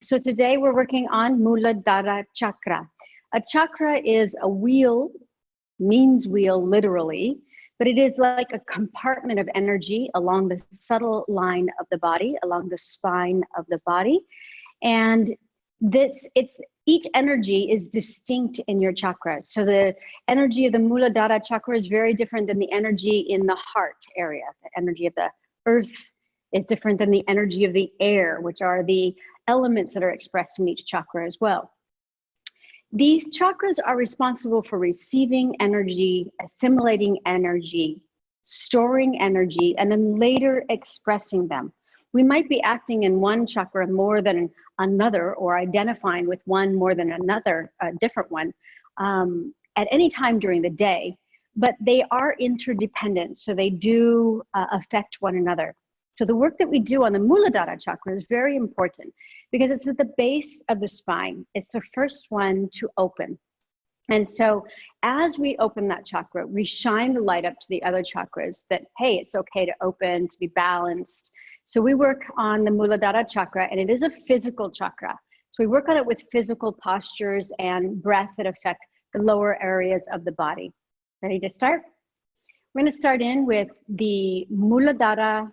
So today we're working on Muladhara Chakra. A chakra is a wheel, means wheel literally, but it is like a compartment of energy along the subtle line of the body, along the spine of the body. And each energy is distinct in your chakras. So the energy of the Muladhara Chakra is very different than the energy in the heart area. The energy of the earth is different than the energy of the air, which are the elements that are expressed in each chakra as well. These chakras are responsible for receiving energy, assimilating energy, storing energy, and then later expressing them. We might be acting in one chakra more than another, or identifying with one more than another, a different one, at any time during the day, but they are interdependent, so they do affect one another. So the work that we do on the Muladhara Chakra is very important because it's at the base of the spine. It's the first one to open. And so as we open that chakra, we shine the light up to the other chakras that, hey, it's okay to open, to be balanced. So we work on the Muladhara Chakra, and it is a physical chakra. So we work on it with physical postures and breath that affect the lower areas of the body. Ready to start? We're going to start in with the Muladhara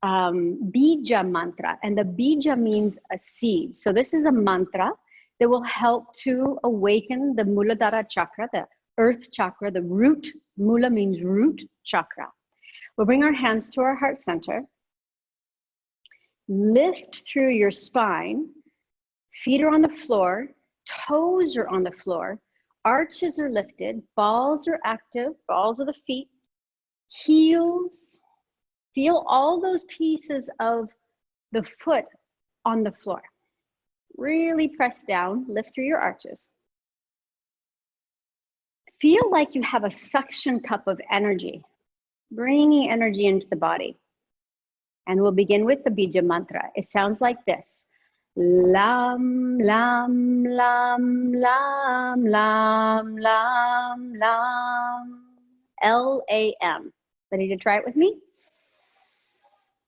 Bija mantra, and the Bija means a seed. So this is a mantra that will help to awaken the Muladhara Chakra, the earth chakra, the root. Mula means root chakra. We'll bring our hands to our heart center. Lift through your spine. Feet are on the floor. Toes are on the floor. Arches are lifted. Balls are active. Balls of the feet. Heels. Feel all those pieces of the foot on the floor. Really press down, lift through your arches. Feel like you have a suction cup of energy, bringing energy into the body. And we'll begin with the Bija mantra. It sounds like this. Lam, lam, lam, lam, lam, lam, lam. L-A-M. Ready to try it with me?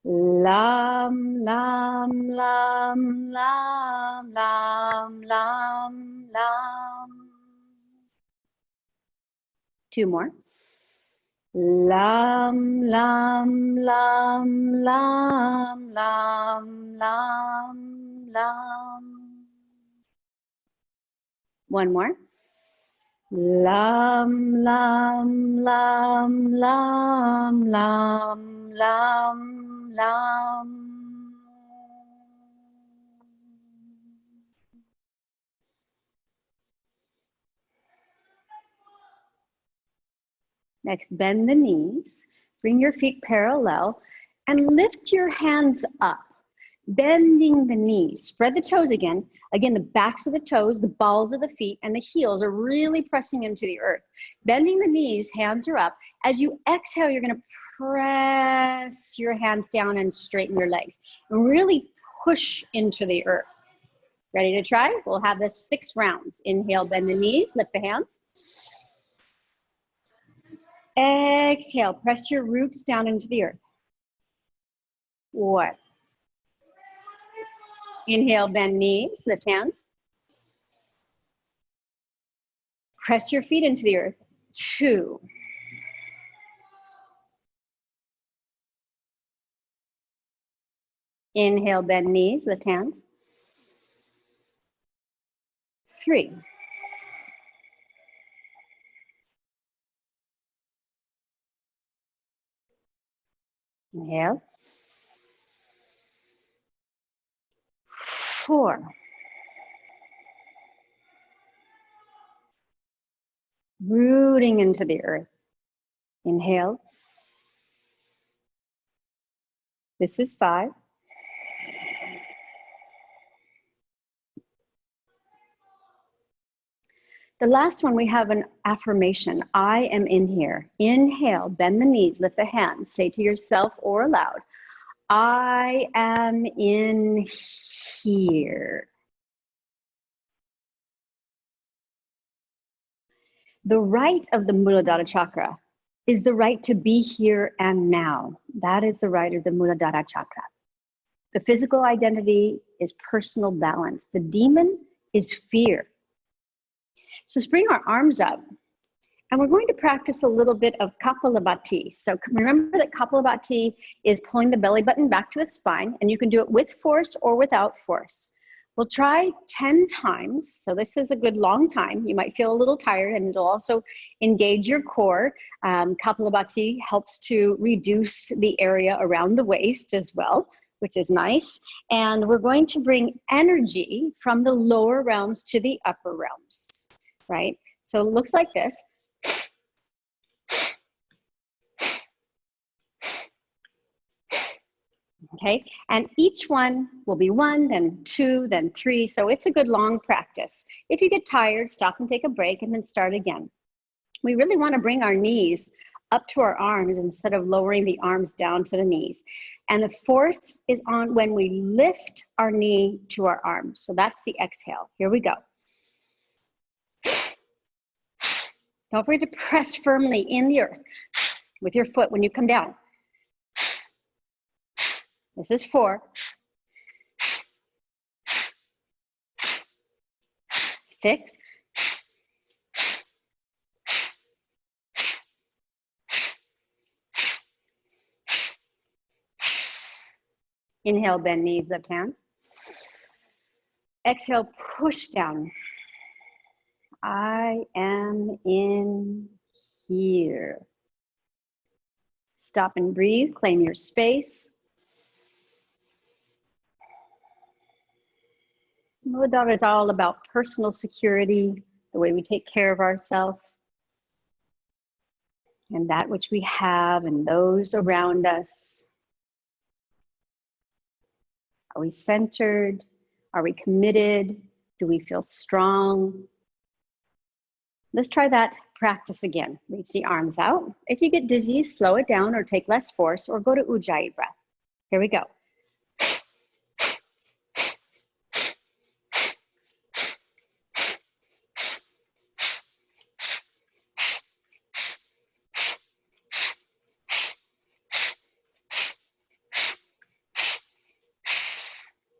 Lam, lam, lam, lam, lam, lam, lam. Two more. Lam, lam, lam, lam, lam, lam, lam. One more. Lam, lam, lam, lam, lam, lam, lam. Next, bend the knees, bring your feet parallel, and lift your hands up, bending the knees. Spread the toes again. Again, the backs of the toes, the balls of the feet, and the heels are really pressing into the earth. Bending the knees, hands are up. As you exhale, you're going to press your hands down and straighten your legs. And really push into the earth. Ready to try? We'll have this 6 rounds. Inhale, bend the knees, lift the hands. Exhale, press your roots down into the earth. 1. Inhale, bend knees, lift hands. Press your feet into the earth. 2. Inhale, bend knees, lift hands. 3. Inhale. 4. Rooting into the earth. Inhale. This is 5. The last one, we have an affirmation. I am in here. Inhale, bend the knees, lift the hands. Say to yourself or aloud, I am in here. The right of the Muladhara Chakra is the right to be here and now. That is the right of the Muladhara Chakra. The physical identity is personal balance. The demon is fear. So let's bring our arms up. And we're going to practice a little bit of Kapalabhati. So remember that Kapalabhati is pulling the belly button back to the spine, and you can do it with force or without force. We'll try 10 times. So this is a good long time. You might feel a little tired, and it'll also engage your core. Kapalabhati helps to reduce the area around the waist as well, which is nice. And we're going to bring energy from the lower realms to the upper realms, right? So it looks like this. Okay, and each one will be 1, then 2, then 3. So it's a good long practice. If you get tired, stop and take a break and then start again. We really want to bring our knees up to our arms instead of lowering the arms down to the knees. And the force is on when we lift our knee to our arms. So that's the exhale. Here we go. Don't forget to press firmly in the earth with your foot when you come down. This is 4. 6. Inhale, bend knees, lift hands. Exhale, push down. I am in here. Stop and breathe, claim your space. Muladhara is all about personal security, the way we take care of ourselves, and that which we have and those around us. Are we centered? Are we committed? Do we feel strong? Let's try that practice again. Reach the arms out. If you get dizzy, slow it down or take less force or go to Ujjayi breath. Here we go.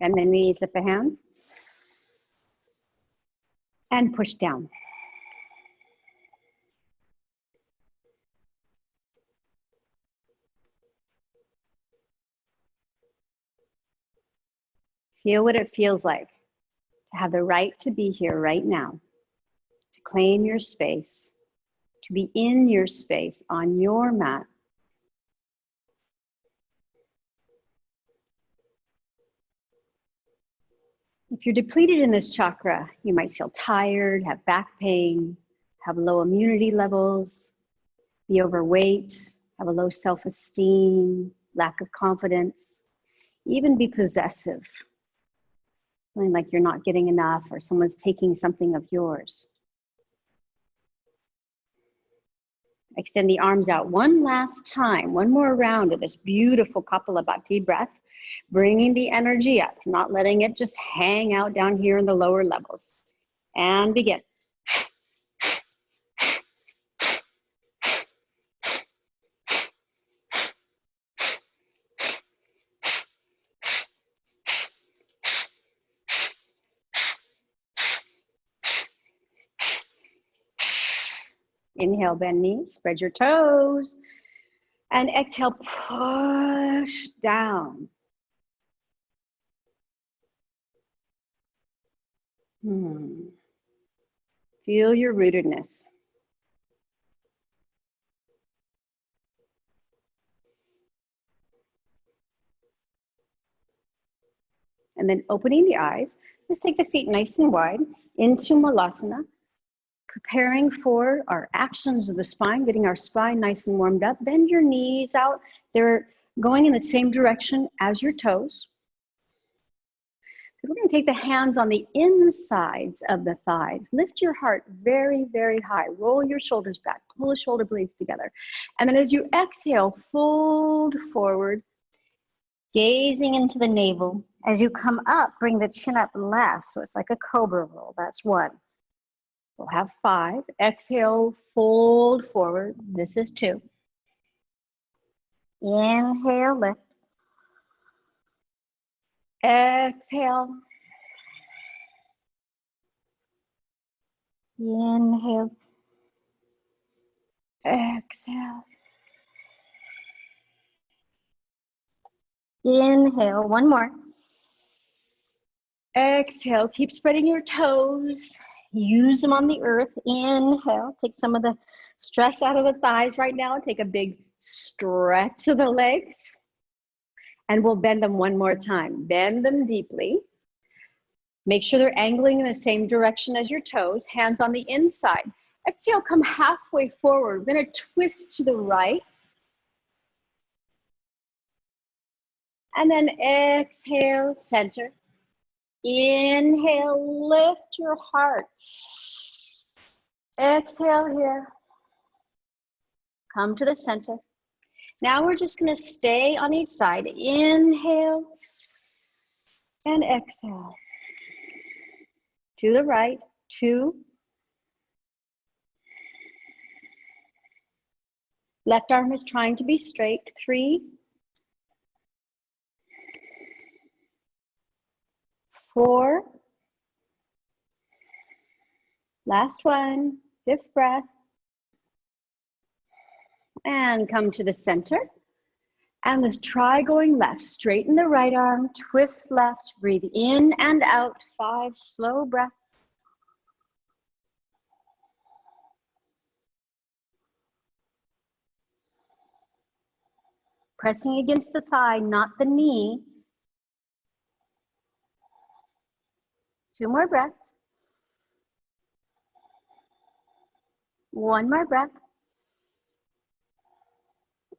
And then knees, lift the hands. And push down. Feel what it feels like to have the right to be here right now, to claim your space, to be in your space on your mat. If you're depleted in this chakra, you might feel tired, have back pain, have low immunity levels, be overweight, have a low self-esteem, lack of confidence, even be possessive, feeling like you're not getting enough or someone's taking something of yours. Extend the arms out one last time, one more round of this beautiful Kapalabhati breath, bringing the energy up, not letting it just hang out down here in the lower levels. And begin. Inhale, bend knees, spread your toes. And exhale, push down. Feel your rootedness. And then opening the eyes, just take the feet nice and wide into Malasana, preparing for our actions of the spine, getting our spine nice and warmed up. Bend your knees out. They're going in the same direction as your toes. We're going to take the hands on the insides of the thighs. Lift your heart very, very high. Roll your shoulders back. Pull the shoulder blades together. And then as you exhale, fold forward, gazing into the navel. As you come up, bring the chin up less. So it's like a cobra roll. That's 1. We'll have 5. Exhale, fold forward. This is 2. Inhale, lift. Exhale. Inhale. Exhale. Inhale. One more. Exhale. Keep spreading your toes. Use them on the earth. Inhale. Take some of the stress out of the thighs right now. Take a big stretch of the legs. And we'll bend them one more time. Bend them deeply. Make sure they're angling in the same direction as your toes. Hands on the inside. Exhale, come halfway forward. We're going to twist to the right. And then exhale, center. Inhale, lift your heart. Exhale here. Come to the center. Now we're just going to stay on each side. Inhale and exhale. To the right, 2. Left arm is trying to be straight, 3. 4. Last one, 5th breath. And come to the center. And let's try going left. Straighten the right arm, twist left, breathe in and out. 5 slow breaths. Pressing against the thigh, not the knee. 2 more breaths. 1 more breath.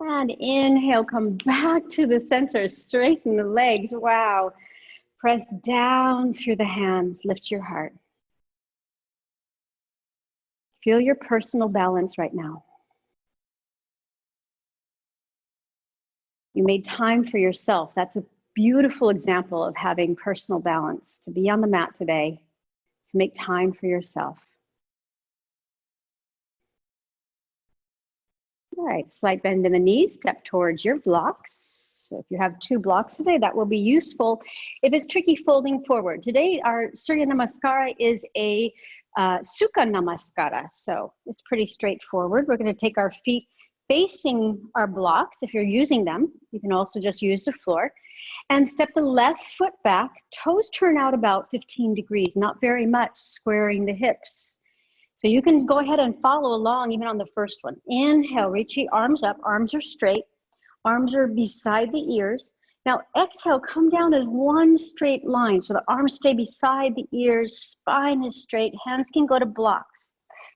And inhale, come back to the center, straighten the legs. Wow. Press down through the hands, lift your heart. Feel your personal balance right now. You made time for yourself. That's a beautiful example of having personal balance, to be on the mat today, to make time for yourself. All right, slight bend in the knees, step towards your blocks. So if you have 2 blocks today, that will be useful. If it's tricky, folding forward. Today, our Surya Namaskara is a Sukha Namaskara, so it's pretty straightforward. We're going to take our feet facing our blocks. If you're using them, you can also just use the floor. And step the left foot back, toes turn out about 15 degrees, not very much, squaring the hips. So you can go ahead and follow along even on the first one. Inhale, reach the arms up, arms are straight, arms are beside the ears. Now exhale, come down as one straight line. So the arms stay beside the ears, spine is straight, hands can go to blocks.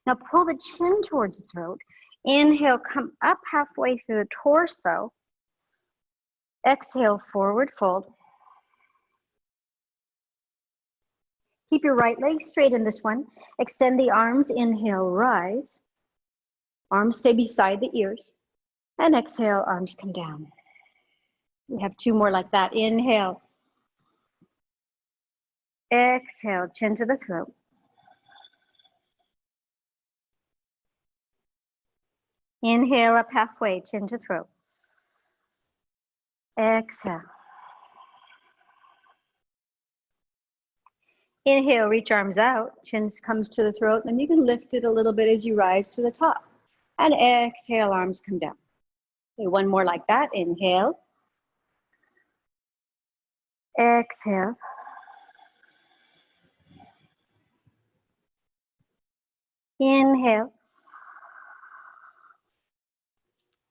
Now pull the chin towards the throat. Inhale, come up halfway through the torso. Exhale, forward fold. Keep your right leg straight in this one. Extend the arms, inhale, rise. Arms stay beside the ears. And exhale, arms come down. We have 2 more like that. Inhale. Exhale, chin to the throat. Inhale up halfway, chin to throat. Exhale. Inhale, reach arms out, chin comes to the throat, and you can lift it a little bit as you rise to the top. And exhale, arms come down. Okay, 1 more like that. Inhale. Exhale. Inhale.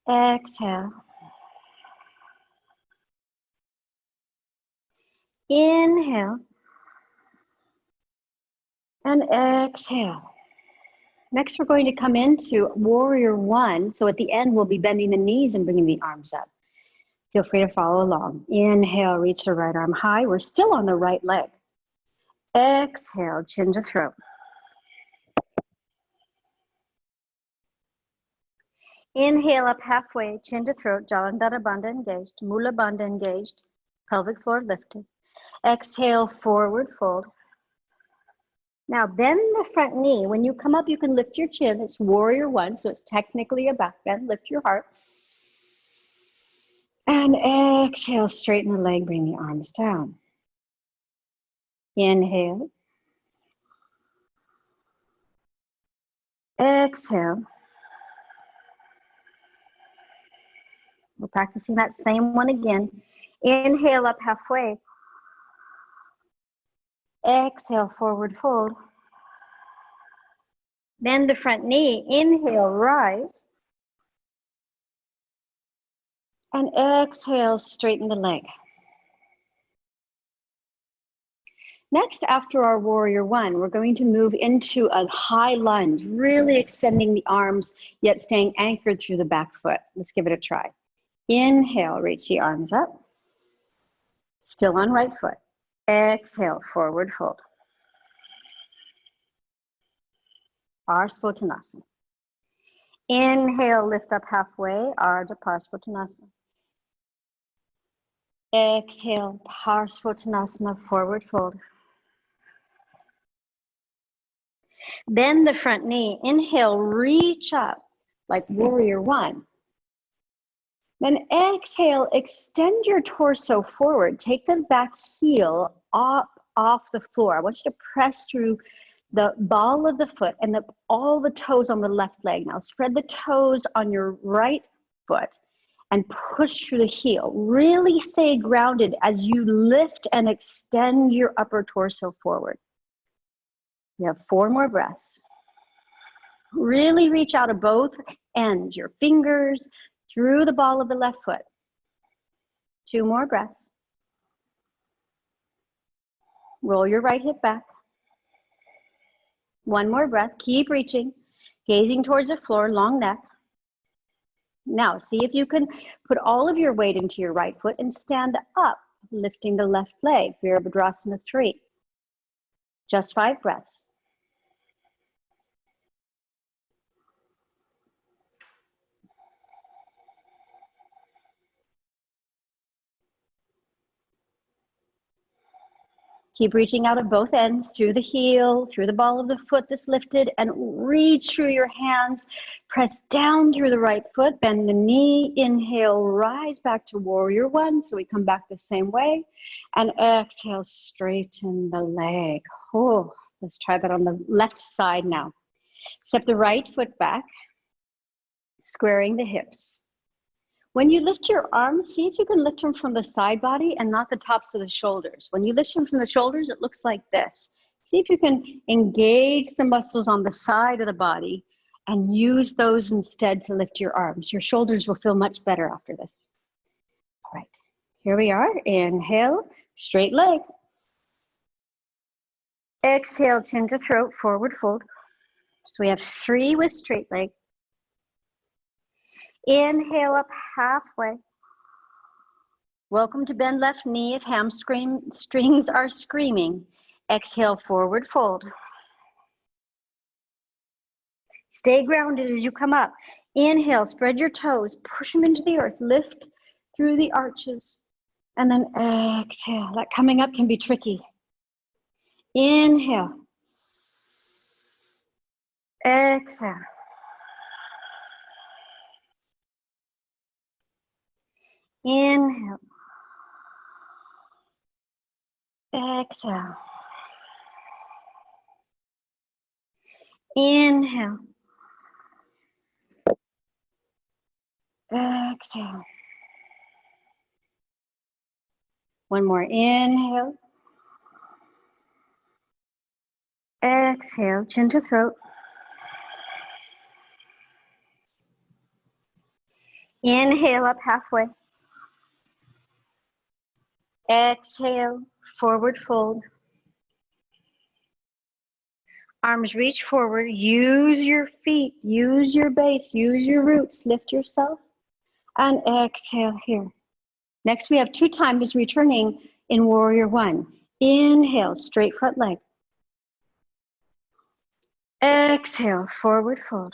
Exhale. Inhale. And exhale. Next, we're going to come into Warrior 1. So at the end, we'll be bending the knees and bringing the arms up. Feel free to follow along. Inhale, reach the right arm high. We're still on the right leg. Exhale, chin to throat. Inhale up halfway, chin to throat, Jalandhara Bandha engaged, Mula Bandha engaged, pelvic floor lifted. Exhale, forward fold. Now bend the front knee. When you come up, you can lift your chin. It's Warrior 1, so it's technically a back bend. Lift your heart. And exhale, straighten the leg, bring the arms down. Inhale. Exhale. We're practicing that same one again. Inhale up halfway. Exhale, forward fold. Bend the front knee. Inhale, rise. And exhale, straighten the leg. Next, after our warrior one, we're going to move into a high lunge, really extending the arms, yet staying anchored through the back foot. Let's give it a try. Inhale, reach the arms up. Still on right foot. Exhale, forward fold. Parsvottanasana. Inhale, lift up halfway, Ardha Parsvottanasana. Exhale, Parsvottanasana, forward fold. Bend the front knee. Inhale, reach up like warrior one. Then exhale, extend your torso forward. Take the back heel up off the floor. I want you to press through the ball of the foot and all the toes on the left leg. Now spread the toes on your right foot and push through the heel. Really stay grounded as you lift and extend your upper torso forward. You have 4 more breaths. Really reach out of both ends, your fingers through the ball of the left foot. 2 more breaths. Roll your right hip back. 1 more breath. Keep reaching, gazing towards the floor, long neck. Now, see if you can put all of your weight into your right foot and stand up, lifting the left leg, Virabhadrasana 3. Just 5 breaths. Keep reaching out at both ends, through the heel, through the ball of the foot that's lifted, and reach through your hands. Press down through the right foot, bend the knee, inhale, rise back to warrior one. So we come back the same way. And exhale, straighten the leg. Oh, let's try that on the left side now. Step the right foot back, squaring the hips. When you lift your arms, see if you can lift them from the side body and not the tops of the shoulders. When you lift them from the shoulders, it looks like this. See if you can engage the muscles on the side of the body and use those instead to lift your arms. Your shoulders will feel much better after this. All right, here we are. Inhale, straight leg. Exhale, chin to throat, forward fold. So we have 3 with straight leg. Inhale up halfway. Welcome to bend left knee if hamstrings are screaming. Exhale, forward fold. Stay grounded as you come up. Inhale, spread your toes, push them into the earth, lift through the arches, and then exhale. That coming up can be tricky. Inhale. Exhale. Inhale. Exhale. Inhale. Exhale. One more. Inhale. Exhale. Chin to throat. Inhale up halfway. Exhale, forward fold. Arms reach forward. Use your feet, use your base, use your roots. Lift yourself and exhale here. Next, we have 2 times returning in warrior one. Inhale, straight front leg. Exhale, forward fold.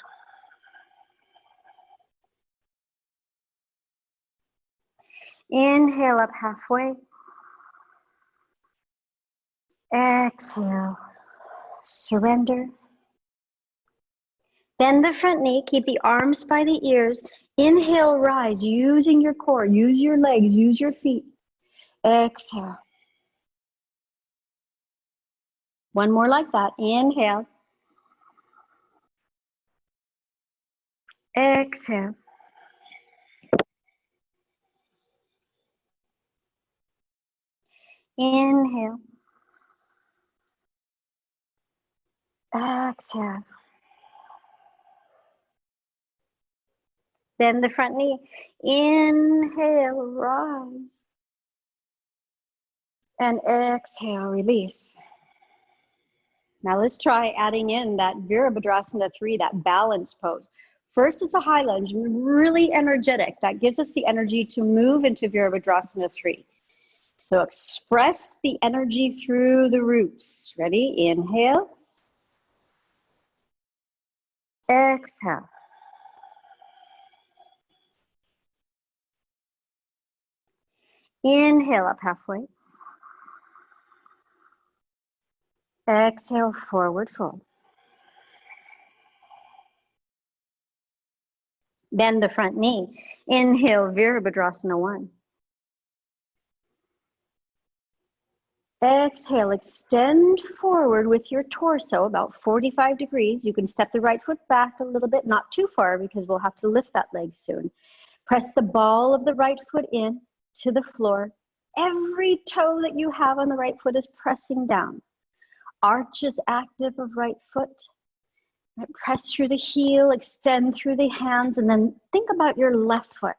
Inhale up halfway. Exhale, surrender. Bend the front knee, keep the arms by the ears. Inhale, rise, using your core, use your legs, use your feet. Exhale. One more like that. Inhale. Exhale. Inhale. Exhale. Bend the front knee. Inhale, rise. And exhale, release. Now let's try adding in that Virabhadrasana 3, that balance pose. First, it's a high lunge, really energetic. That gives us the energy to move into Virabhadrasana 3. So express the energy through the roots. Ready? Inhale. Exhale. Inhale up halfway. Exhale, forward fold. Bend the front knee. Inhale, Virabhadrasana 1. Exhale, extend forward with your torso about 45 degrees. You can step the right foot back a little bit, not too far because we'll have to lift that leg soon. Press the ball of the right foot in to the floor. Every toe that you have on the right foot is pressing down. Arch is active of right foot. Press through the heel, extend through the hands, and then think about your left foot.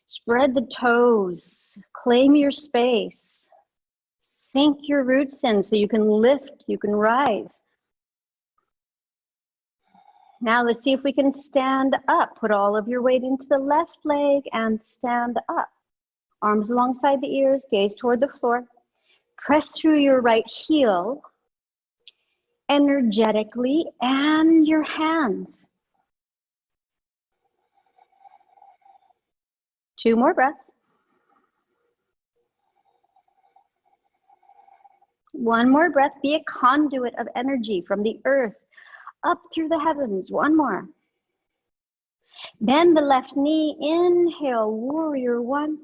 Spread the toes, claim your space. Sink your roots in so you can lift, you can rise. Now let's see if we can stand up. Put all of your weight into the left leg and stand up. Arms alongside the ears, gaze toward the floor. Press through your right heel energetically and your hands. 2 more breaths. 1 more breath. Be a conduit of energy from the earth up through the heavens. 1 more. Bend the left knee. Inhale, warrior 1.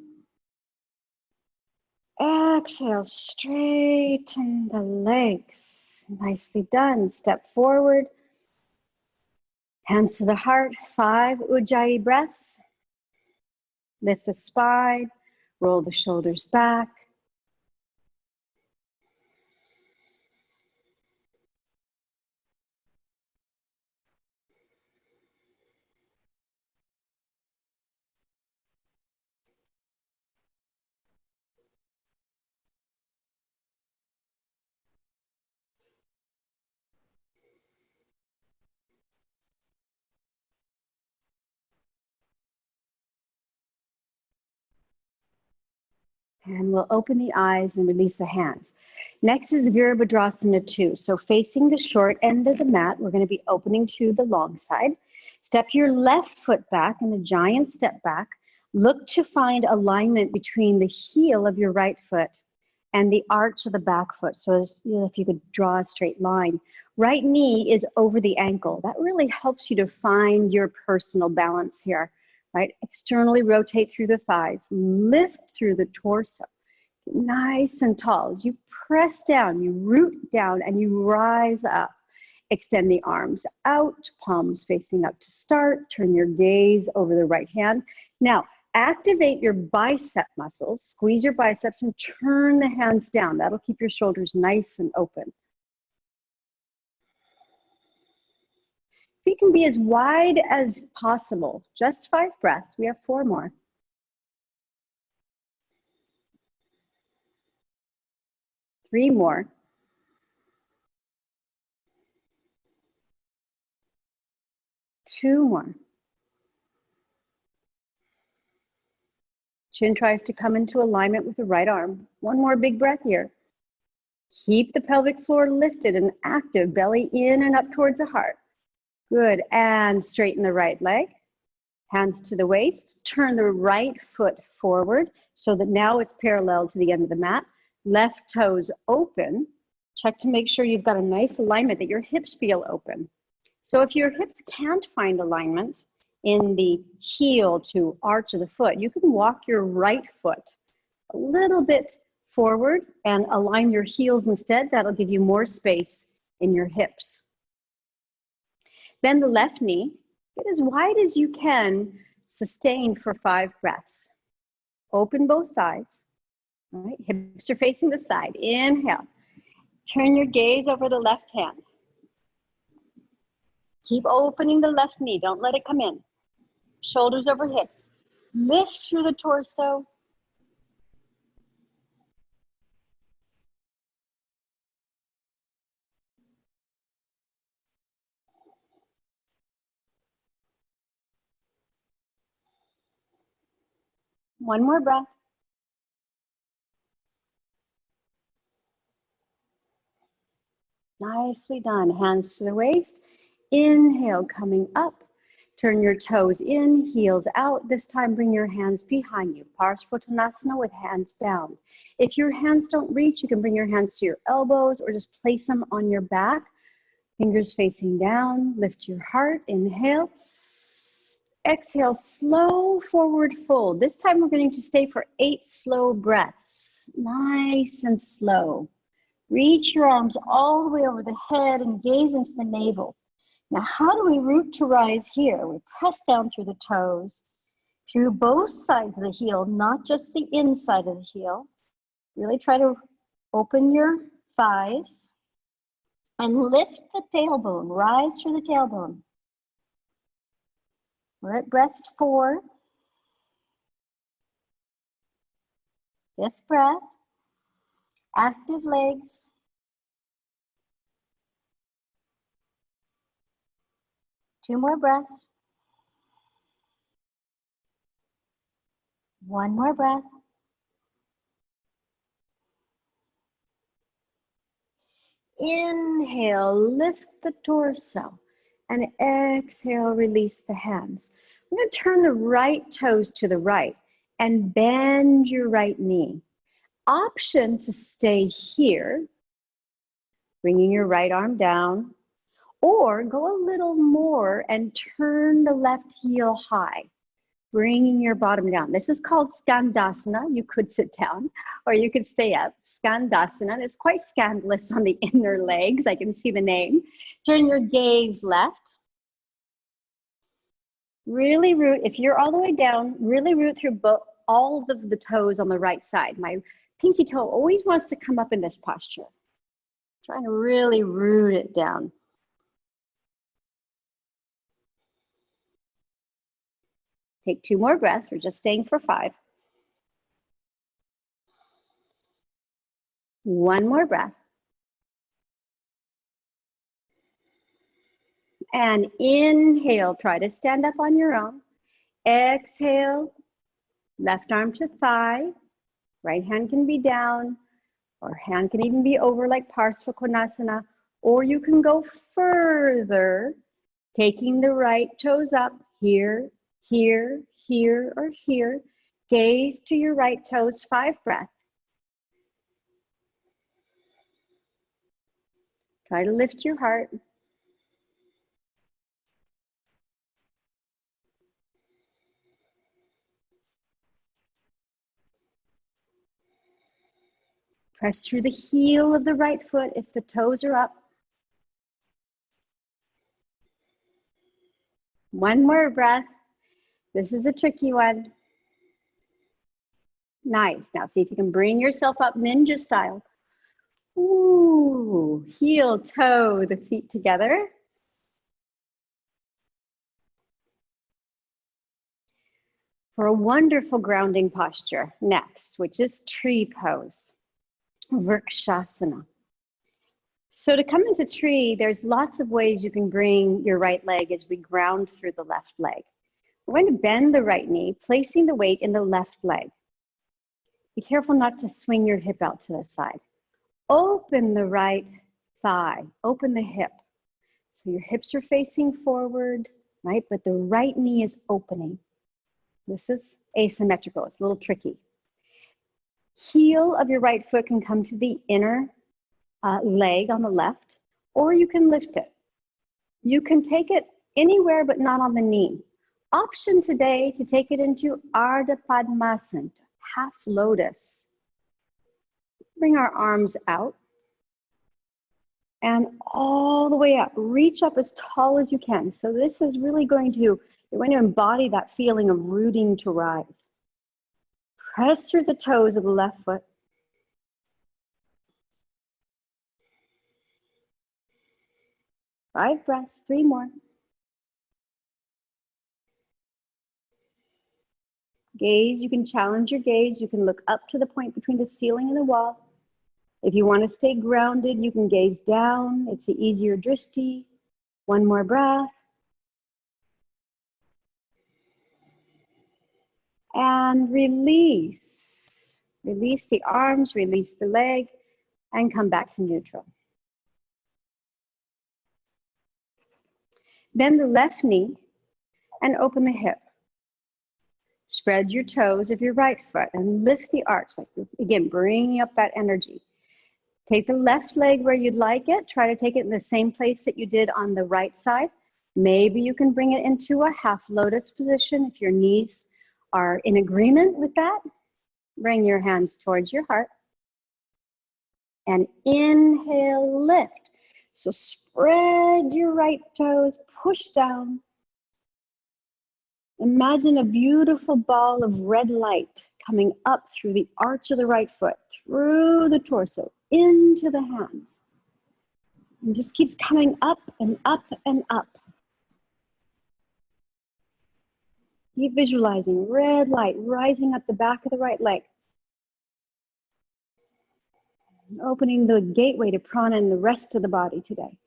Exhale, straighten the legs. Nicely done. Step forward. Hands to the heart. 5 Ujjayi breaths. Lift the spine. Roll the shoulders back. And we'll open the eyes and release the hands. Next is Virabhadrasana 2. So facing the short end of the mat, we're going to be opening to the long side. Step your left foot back in a giant step back. Look to find alignment between the heel of your right foot and the arch of the back foot. So if you could draw a straight line. Right knee is over the ankle. That really helps you to find your personal balance here. Right? Externally rotate through the thighs, lift through the torso, nice and tall. As you press down, you root down and you rise up. Extend the arms out, palms facing up to start. Turn your gaze over the right hand. Now, activate your bicep muscles, squeeze your biceps and turn the hands down. That'll keep your shoulders nice and open. Feet can be as wide as possible. Just 5 breaths. We have 4 more. 3 more. 2 more. Chin tries to come into alignment with the right arm. 1 more big breath here. Keep the pelvic floor lifted and active, belly in and up towards the heart. Good, and straighten the right leg. Hands to the waist. Turn the right foot forward so that now it's parallel to the end of the mat. Left toes open. Check to make sure you've got a nice alignment, that your hips feel open. So if your hips can't find alignment in the heel to arch of the foot, you can walk your right foot a little bit forward and align your heels instead. That'll give you more space in your hips. Bend the left knee, get as wide as you can, sustain for 5 breaths. Open both thighs, all right? Hips are facing the side. Inhale, turn your gaze over the left hand. Keep opening the left knee, don't let it come in. Shoulders over hips. Lift through the torso. One more breath. Nicely done. Hands to the waist. Inhale, coming up. Turn your toes in, heels out. This time, bring your hands behind you. Parsvottanasana with hands down. If your hands don't reach, you can bring your hands to your elbows or just place them on your back. Fingers facing down. Lift your heart. Inhale. Exhale, slow forward fold. This time we're going to stay for 8 slow breaths. Nice and slow. Reach your arms all the way over the head and gaze into the navel. Now, how do we root to rise here? We press down through the toes, through both sides of the heel, not just the inside of the heel. Really try to open your thighs and lift the tailbone, rise through the tailbone. We're at breath 4. 5th breath. Active legs. Two more breaths. One more breath. Inhale, lift the torso, and exhale, release the hands. We're going to turn the right toes to the right and bend your right knee. Option to stay here, bringing your right arm down, or go a little more and turn the left heel high, bringing your bottom down. This is called Skandasana. You could sit down or you could stay up. Skandasana. It's quite scandalous on the inner legs. I can see the name. Turn your gaze left. Really root. If you're all the way down, really root through all of the toes on the right side. My pinky toe always wants to come up in this posture. Trying to really root it down. Take 2 more breaths. We're just staying for 5. One more breath. And inhale, try to stand up on your own. Exhale, left arm to thigh. Right hand can be down, or hand can even be over like Parsvakonasana. Or you can go further, taking the right toes up here, here, here, or here. Gaze to your right toes, 5 breaths. Try to lift your heart. Press through the heel of the right foot if the toes are up. One more breath. This is a tricky one. Nice. Now see if you can bring yourself up ninja style. Ooh, heel, toe, the feet together. For a wonderful grounding posture next, which is tree pose, Vrikshasana. So to come into tree, there's lots of ways you can bring your right leg as we ground through the left leg. We're going to bend the right knee, placing the weight in the left leg. Be careful not to swing your hip out to the side. Open the right thigh, open the hip. So your hips are facing forward, right? But the right knee is opening. This is asymmetrical, it's a little tricky. Heel of your right foot can come to the inner leg on the left, or you can lift it. You can take it anywhere but not on the knee. Option today to take it into Ardha Padmasana, half lotus. Bring our arms out. And all the way up, reach up as tall as you can. So this is really going to, you're going to embody that feeling of rooting to rise. Press through the toes of the left foot. Five breaths, 3 more. Gaze, you can challenge your gaze. You can look up to the point between the ceiling and the wall. If you want to stay grounded, you can gaze down. It's the easier drishti. 1 more breath. And release. Release the arms, release the leg, and come back to neutral. Bend the left knee and open the hip. Spread your toes of your right foot and lift the arch. Like, again, bringing up that energy. Take the left leg where you'd like it. Try to take it in the same place that you did on the right side. Maybe you can bring it into a half lotus position if your knees are in agreement with that. Bring your hands towards your heart. And inhale, lift. So spread your right toes, push down. Imagine a beautiful ball of red light coming up through the arch of the right foot, through the torso, into the hands. And just keeps coming up and up and up. Keep visualizing red light rising up the back of the right leg. Opening the gateway to prana in the rest of the body today.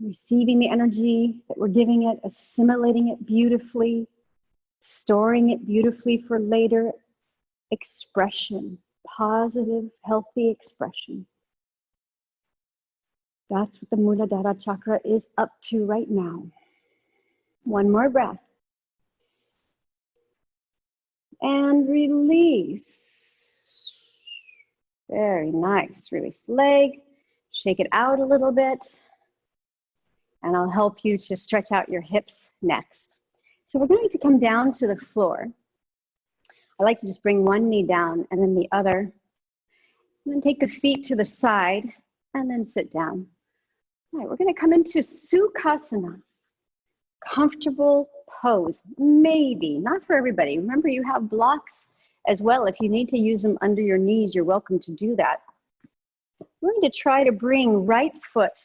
Receiving the energy that we're giving it, assimilating it beautifully, storing it beautifully for later expression, positive, healthy expression. That's what the Muladhara Chakra is up to right now. 1 more breath. And release. Very nice. Release the leg. Shake it out a little bit. And I'll help you to stretch out your hips next. So we're going to come down to the floor. I like to just bring one knee down and then the other. And then take the feet to the side and then sit down. All right, we're going to come into Sukhasana. Comfortable pose. Maybe, not for everybody. Remember, you have blocks as well. If you need to use them under your knees, you're welcome to do that. We're going to try to bring right foot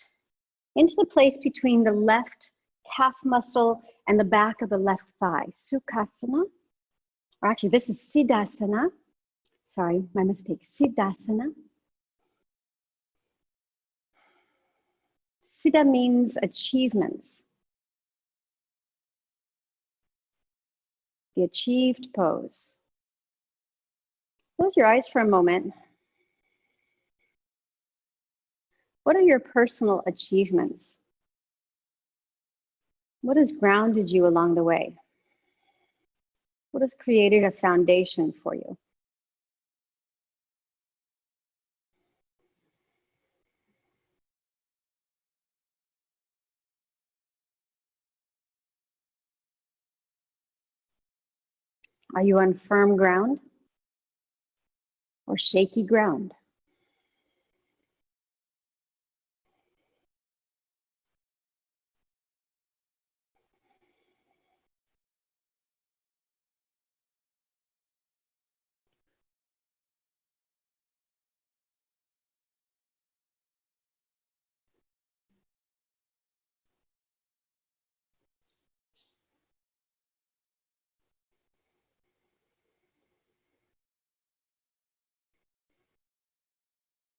into the place between the left calf muscle and the back of the left thigh. Sukhasana. Or actually, this is Siddhasana. Sorry, my mistake. Siddhasana. Siddha means achievements. The achieved pose. Close your eyes for a moment. What are your personal achievements? What has grounded you along the way? What has created a foundation for you? Are you on firm ground or shaky ground?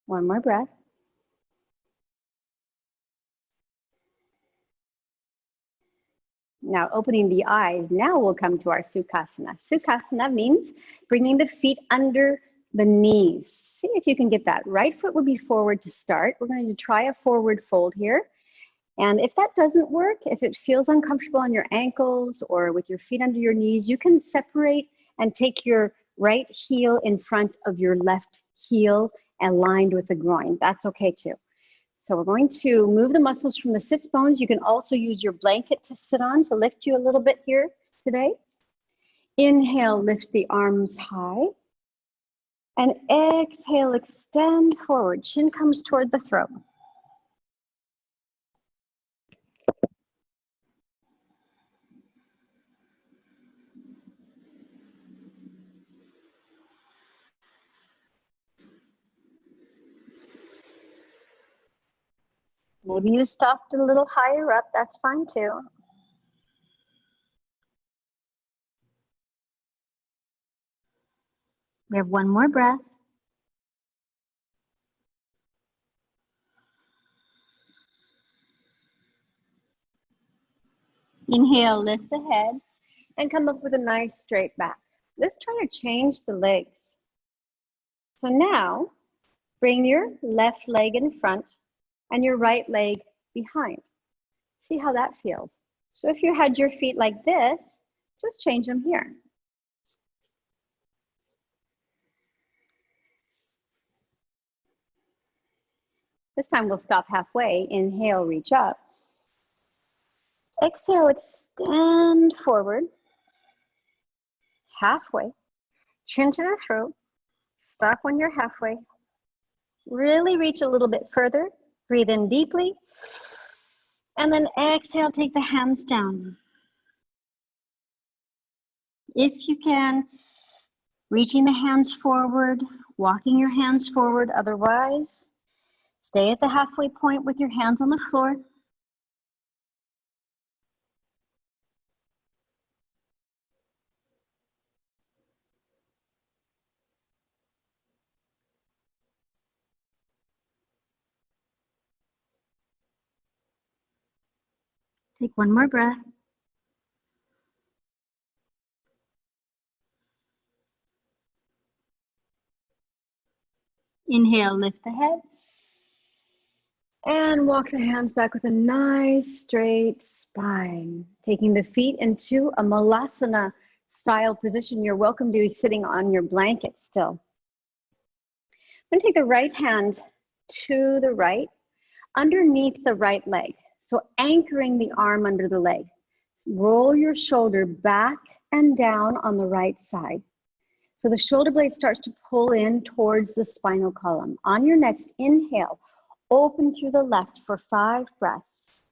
One more breath. Now opening the eyes, now we'll come to our Sukhasana. Sukhasana means bringing the feet under the knees. See if you can get that. Right foot would be forward to start. We're going to try a forward fold here. And if that doesn't work, if it feels uncomfortable on your ankles or with your feet under your knees, you can separate and take your right heel in front of your left heel aligned with the groin. That's okay too. So we're going to move the muscles from the sits bones. You can also use your blanket to sit on to lift you a little bit here today. Inhale, lift the arms high. And exhale, extend forward. Chin comes toward the throat. Maybe you stopped a little higher up, that's fine too. We have one more breath. Inhale, lift the head and come up with a nice straight back. Let's try to change the legs. So now, bring your left leg in front and your right leg behind. See how that feels. So if you had your feet like this, just change them here. This time we'll stop halfway. Inhale, reach up. Exhale, extend forward. Halfway. Chin to the throat. Stop when you're halfway. Really reach a little bit further. Breathe in deeply. And then exhale, take the hands down. If you can, reaching the hands forward, walking your hands forward. Otherwise, stay at the halfway point with your hands on the floor. Take one more breath. Inhale, lift the head. And walk the hands back with a nice straight spine. Taking the feet into a Muladhara style position. You're welcome to be sitting on your blanket still. I'm going to take the right hand to the right, underneath the right leg. So anchoring the arm under the leg. Roll your shoulder back and down on the right side. So the shoulder blade starts to pull in towards the spinal column. On your next inhale, open through the left for 5 breaths.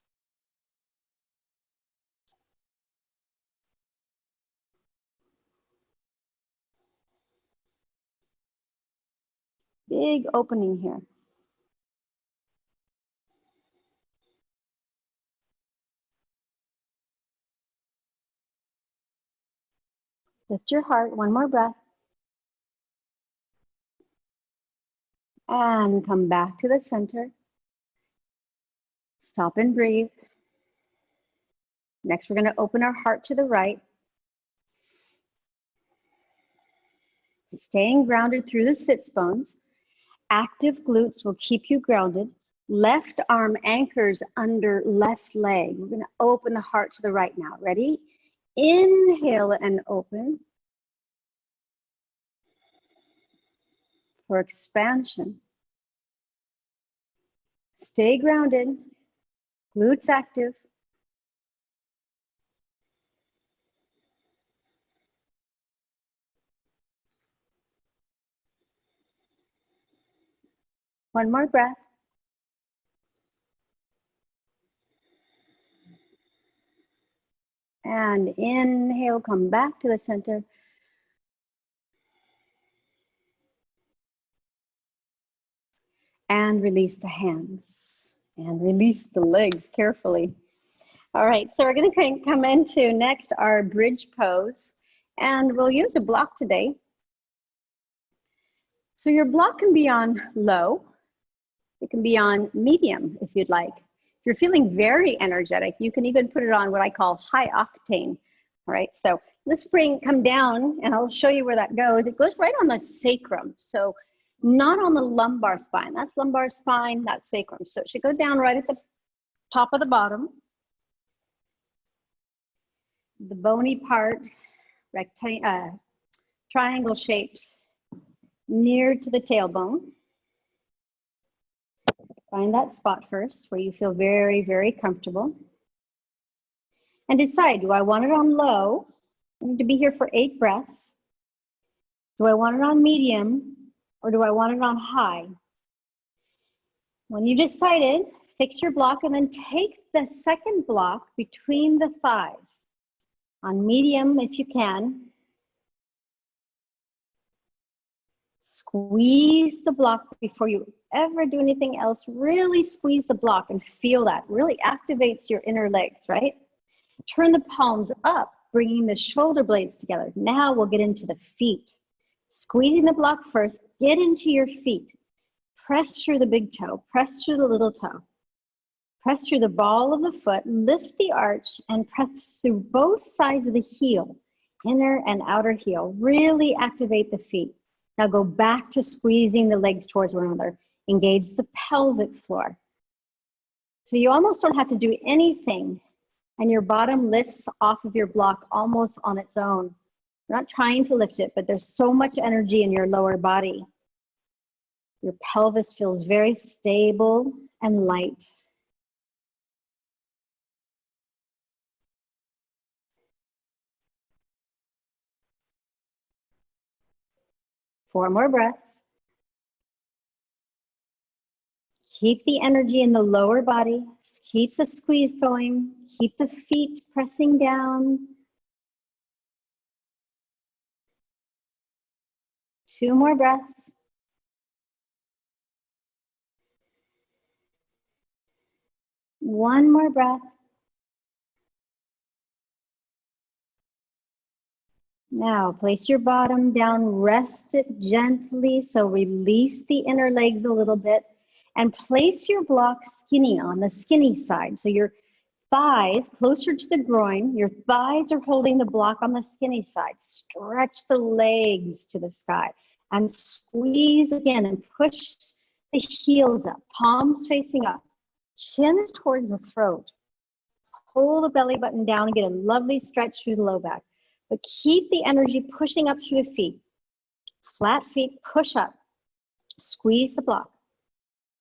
Big opening here. Lift your heart, one more breath. And come back to the center. Stop and breathe. Next, we're going to open our heart to the right. Staying grounded through the sits bones. Active glutes will keep you grounded. Left arm anchors under left leg. We're going to open the heart to the right now. Ready? Inhale and open for expansion. Stay grounded. Glutes active. One more breath. And inhale, come back to the center. And release the hands. And release the legs carefully. All right, so we're going to come into next our bridge pose. And we'll use a block today. So your block can be on low. It can be on medium if you'd like. If you're feeling very energetic, you can even put it on what I call high octane. All right, so let's come down and I'll show you where that goes. It goes right on the sacrum. So not on the lumbar spine. That's lumbar spine, that's sacrum. So it should go down right at the top of the bottom. The bony part, triangle shaped, near to the tailbone. Find that spot first where you feel very, very comfortable. And decide, do I want it on low? I need to be here for 8 breaths. Do I want it on medium? or do I want it on high? When you decided, fix your block and then take the second block between the thighs on medium if you can. Squeeze the block before you ever do anything else. Really squeeze the block and feel that. Really activates your inner legs, right? Turn the palms up, bringing the shoulder blades together. Now we'll get into the feet. Squeezing the block first, get into your feet. Press through the big toe, press through the little toe. Press through the ball of the foot, lift the arch, and press through both sides of the heel, inner and outer heel. Really activate the feet. Now go back to squeezing the legs towards one another. Engage the pelvic floor. So you almost don't have to do anything, and your bottom lifts off of your block almost on its own. You're not trying to lift it, but there's so much energy in your lower body. Your pelvis feels very stable and light. Four more breaths. Keep the energy in the lower body. Keep the squeeze going. Keep the feet pressing down. 2 more breaths. One more breath. Now place your bottom down, rest it gently, so release the inner legs a little bit, and place your block skinny on the skinny side. So your thighs closer to the groin, your thighs are holding the block on the skinny side. Stretch the legs to the sky and squeeze again and push the heels up, palms facing up, chin is towards the throat. Pull the belly button down and get a lovely stretch through the low back. But keep the energy pushing up through the feet. Flat feet, push up. Squeeze the block.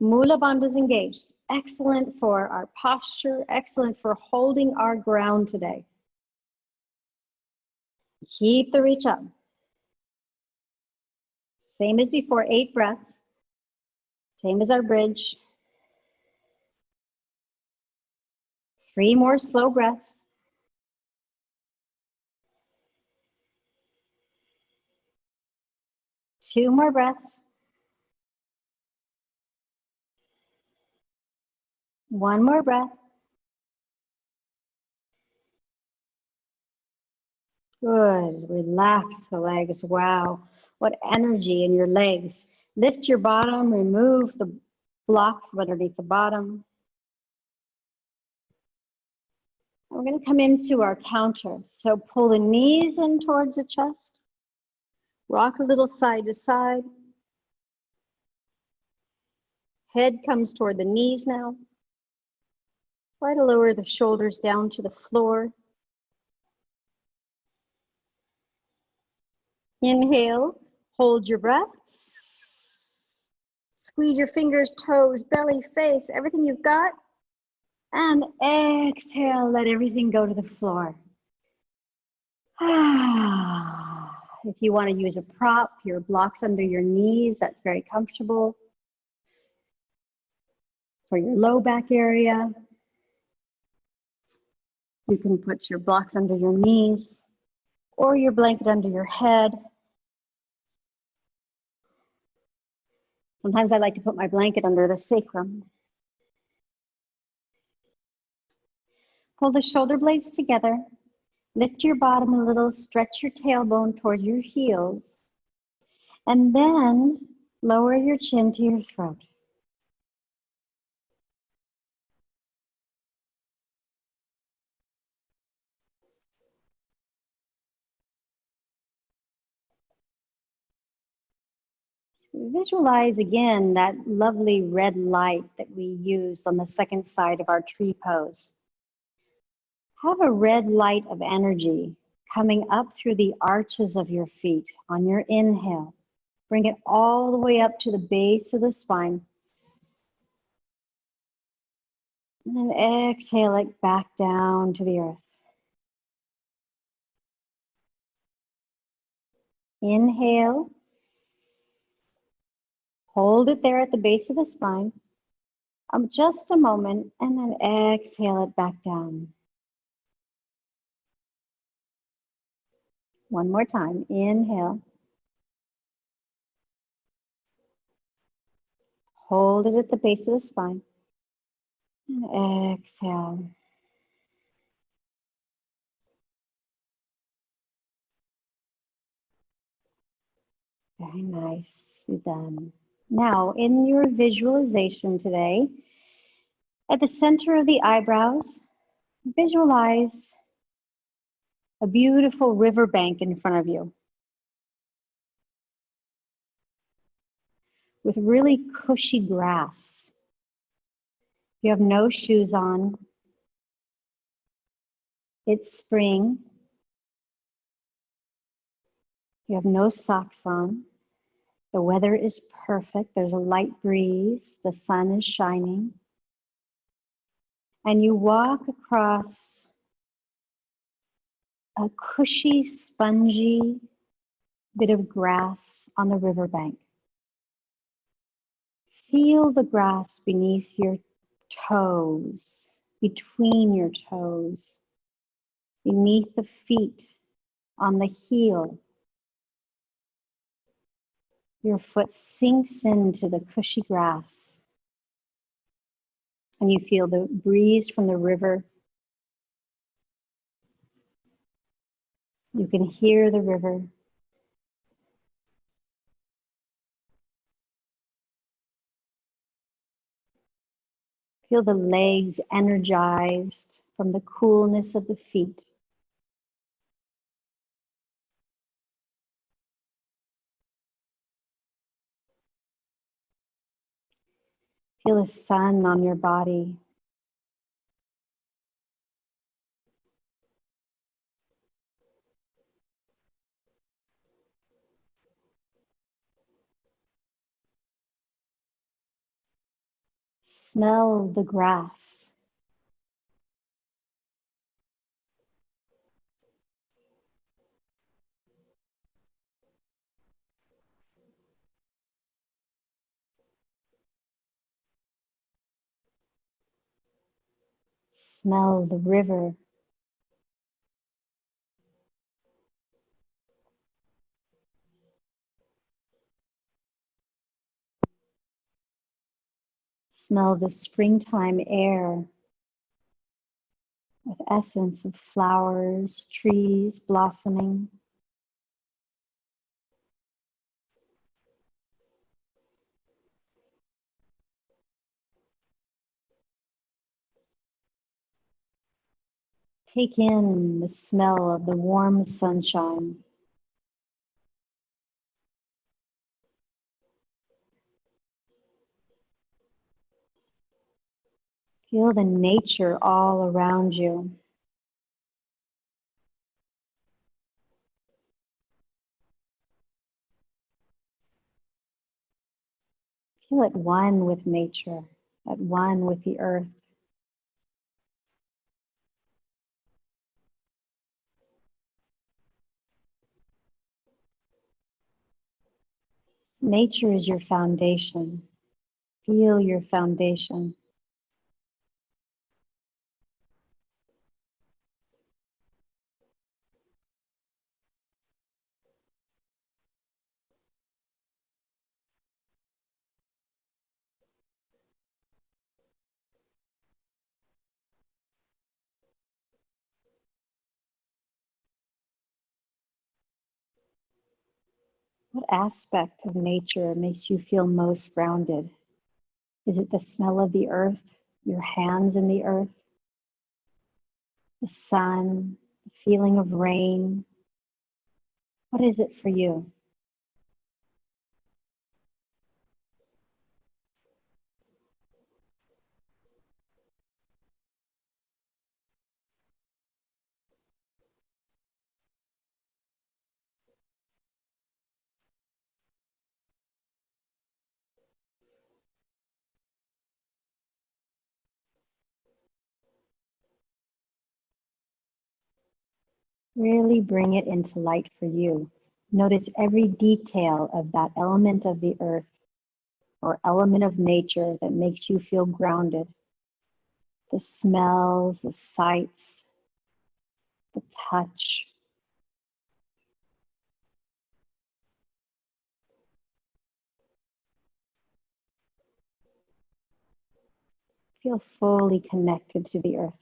Mula bandhas engaged. Excellent for our posture, excellent for holding our ground today. Keep the reach up. Same as before, 8 breaths. Same as our bridge. 3 more slow breaths. Two more breaths. One more breath. Good. Relax the legs. Wow. What energy in your legs. Lift your bottom. Remove the block from underneath the bottom. We're going to come into our counter. So pull the knees in towards the chest. Rock a little side to side. Head comes toward the knees now. Try to lower the shoulders down to the floor. Inhale, hold your breath. Squeeze your fingers, toes, belly, face, everything you've got. And exhale, let everything go to the floor. If you want to use a prop, your blocks under your knees, that's very comfortable. For your low back area, you can put your blocks under your knees or your blanket under your head. Sometimes I like to put my blanket under the sacrum. Pull the shoulder blades together. Lift your bottom a little, stretch your tailbone towards your heels, and then lower your chin to your throat. Visualize again that lovely red light that we use on the second side of our tree pose. Have a red light of energy coming up through the arches of your feet on your inhale. Bring it all the way up to the base of the spine. And then exhale it back down to the earth. Inhale. Hold it there at the base of the spine. Just a moment, and then exhale it back down. One more time. Inhale. Hold it at the base of the spine. And exhale. Very nicely done. Now, in your visualization today, at the center of the eyebrows, visualize a beautiful riverbank in front of you with really cushy grass. You have no shoes on. It's spring. You have no socks on. The weather is perfect. There's a light breeze. The sun is shining. And you walk across a cushy, spongy bit of grass on the riverbank. Feel the grass beneath your toes, between your toes, beneath the feet, on the heel. Your foot sinks into the cushy grass, and you feel the breeze from the river. You can hear the river. Feel the legs energized from the coolness of the feet. Feel the sun on your body. Smell the grass. Smell the river. Smell the springtime air with essence of flowers, trees blossoming. Take in the smell of the warm sunshine. Feel the nature all around you. Feel at one with nature, at one with the earth. Nature is your foundation. Feel your foundation. What aspect of nature makes you feel most grounded? Is it the smell of the earth, your hands in the earth, the sun, the feeling of rain? What is it for you? Really bring it into light for you. Notice every detail of that element of the earth. or element of nature that makes you feel grounded. The smells, the sights, the touch. Feel fully connected to the earth.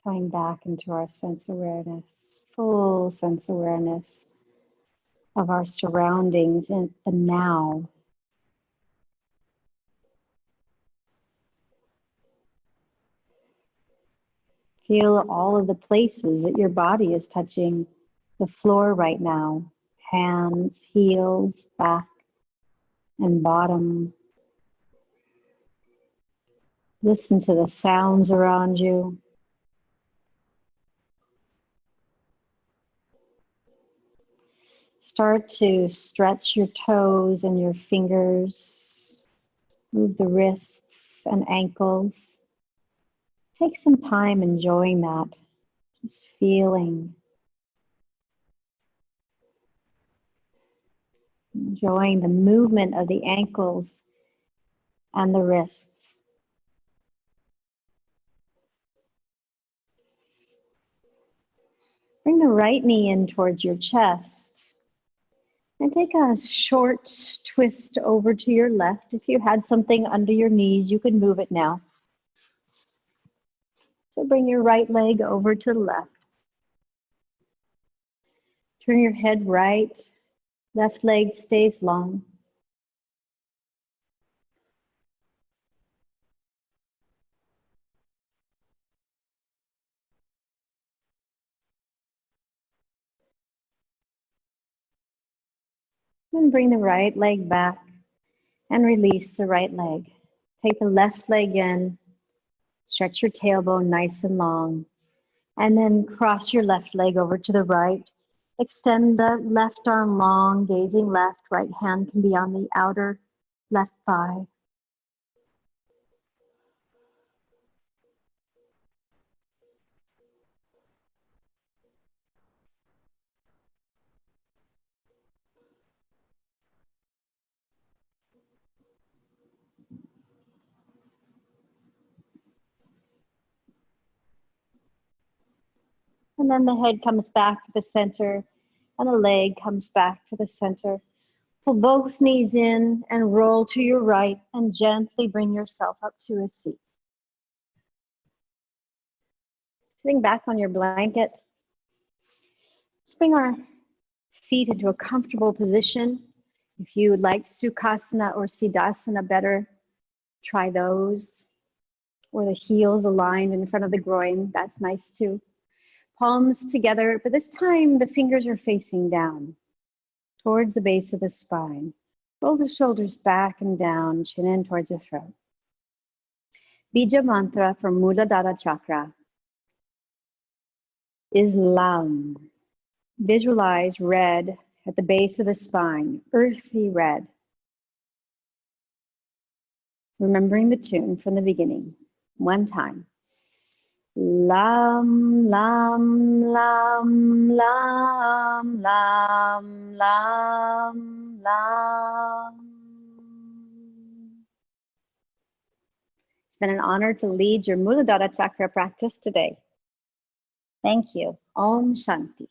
Coming back into our sense awareness, full sense awareness of our surroundings and the now. Feel all of the places that your body is touching the floor right now. Hands, heels, back, and bottom. Listen to the sounds around you. Start to stretch your toes and your fingers. Move the wrists and ankles. Take some time enjoying that. Just feeling, enjoying the movement of the ankles and the wrists. Bring the right knee in towards your chest and take a short twist over to your left. If you had something under your knees, you can move it now. So bring your right leg over to the left. Turn your head right, left leg stays long. Then bring the right leg back and release the right leg. Take the left leg in, stretch your tailbone nice and long, and then cross your left leg over to the right. Extend the left arm long, gazing left. Right hand can be on the outer left thigh. And then the head comes back to the center and the leg comes back to the center. Pull both knees in and roll to your right and gently bring yourself up to a seat. Sitting back on your blanket, let's bring our feet into a comfortable position. If you would like Sukhasana or Siddhasana better, try those. Or the heels aligned in front of the groin, that's nice too. Palms together, but this time the fingers are facing down towards the base of the spine. Roll the shoulders back and down, chin in towards the throat. Bija mantra for Muladhara Chakra is Lam. Visualize red at the base of the spine, earthy red. Remembering the tune from the beginning, one time. Lam, lam, lam, lam, lam, lam, lam. It's been an honor to lead your Muladhara Chakra practice today. Thank you. Om Shanti.